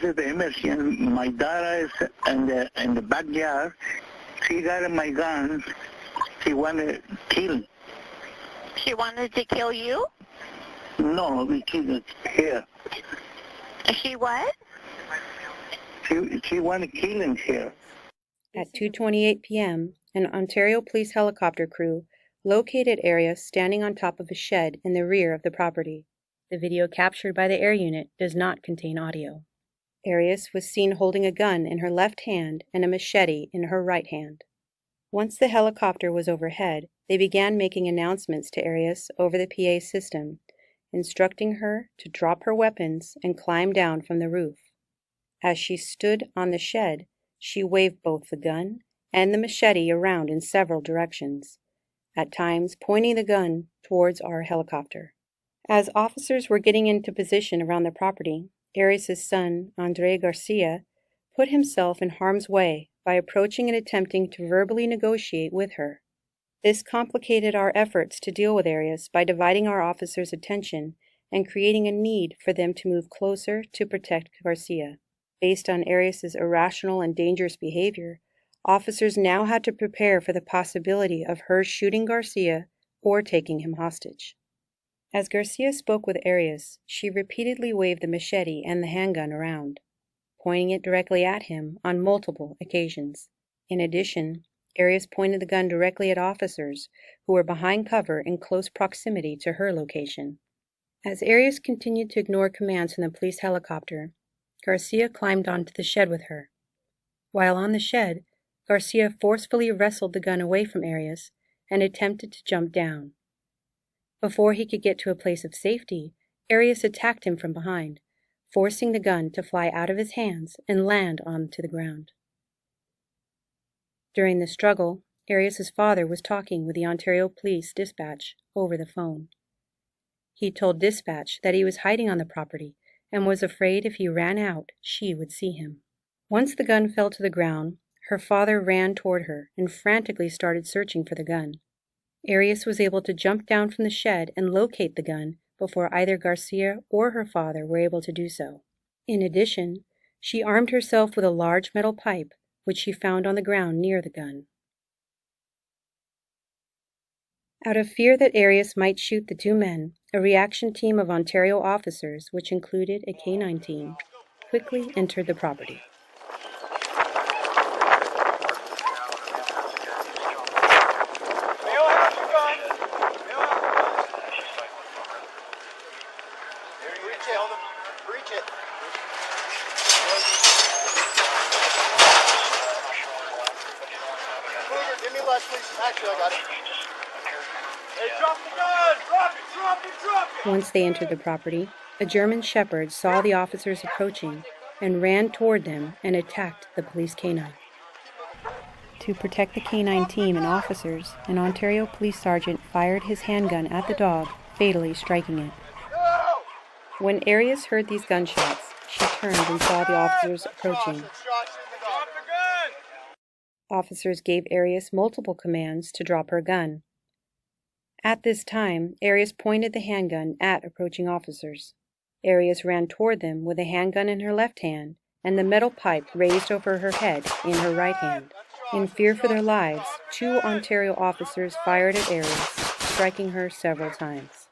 is the emergency. My daughter is in the backyard. She got my gun. She wanted to kill. She wanted to kill you? No, we killed here. She what? She wanted to kill him here. At 2:28 p.m., an Ontario police helicopter crew located Arias standing on top of a shed in the rear of the property. The video captured by the air unit does not contain audio. Arias was seen holding a gun in her left hand and a machete in her right hand. Once the helicopter was overhead, they began making announcements to Arias over the PA system, instructing her to drop her weapons and climb down from the roof. As she stood on the shed, she waved both the gun and the machete around in several directions, at times pointing the gun towards our helicopter. As officers were getting into position around the property, Arias' son, Andre Garcia, put himself in harm's way by approaching and attempting to verbally negotiate with her. This complicated our efforts to deal with Arias by dividing our officers' attention and creating a need for them to move closer to protect Garcia. Based on Arias' irrational and dangerous behavior, officers now had to prepare for the possibility of her shooting Garcia or taking him hostage. As Garcia spoke with Arias, she repeatedly waved the machete and the handgun around, pointing it directly at him on multiple occasions. In addition, Arias pointed the gun directly at officers who were behind cover in close proximity to her location. As Arias continued to ignore commands from the police helicopter, Garcia climbed onto the shed with her. While on the shed, Garcia forcefully wrestled the gun away from Arias and attempted to jump down. Before he could get to a place of safety, Arias attacked him from behind, forcing the gun to fly out of his hands and land onto the ground. During the struggle, Arias' father was talking with the Ontario Police Dispatch over the phone. He told Dispatch that he was hiding on the property and was afraid if he ran out, she would see him. Once the gun fell to the ground, her father ran toward her and frantically started searching for the gun. Arias was able to jump down from the shed and locate the gun before either Garcia or her father were able to do so. In addition, she armed herself with a large metal pipe, which she found on the ground near the gun. Out of fear that Arias might shoot the two men, a reaction team of Ontario officers, which included a K-9 team, quickly entered the property. Give me less, please. Actually, I got it. Hey, drop the gun! Drop it! Once they entered the property, a German shepherd saw the officers approaching and ran toward them and attacked the police K-9. To protect the K-9 team and officers, an Ontario police sergeant fired his handgun at the dog, fatally striking it. When Arias heard these gunshots, she turned and saw the officers approaching. Officers gave Arias multiple commands to drop her gun. At this time, Arias pointed the handgun at approaching officers. Arias ran toward them with a handgun in her left hand and the metal pipe raised over her head in her right hand. In fear for their lives, 2 Ontario officers fired at Arias, striking her several times.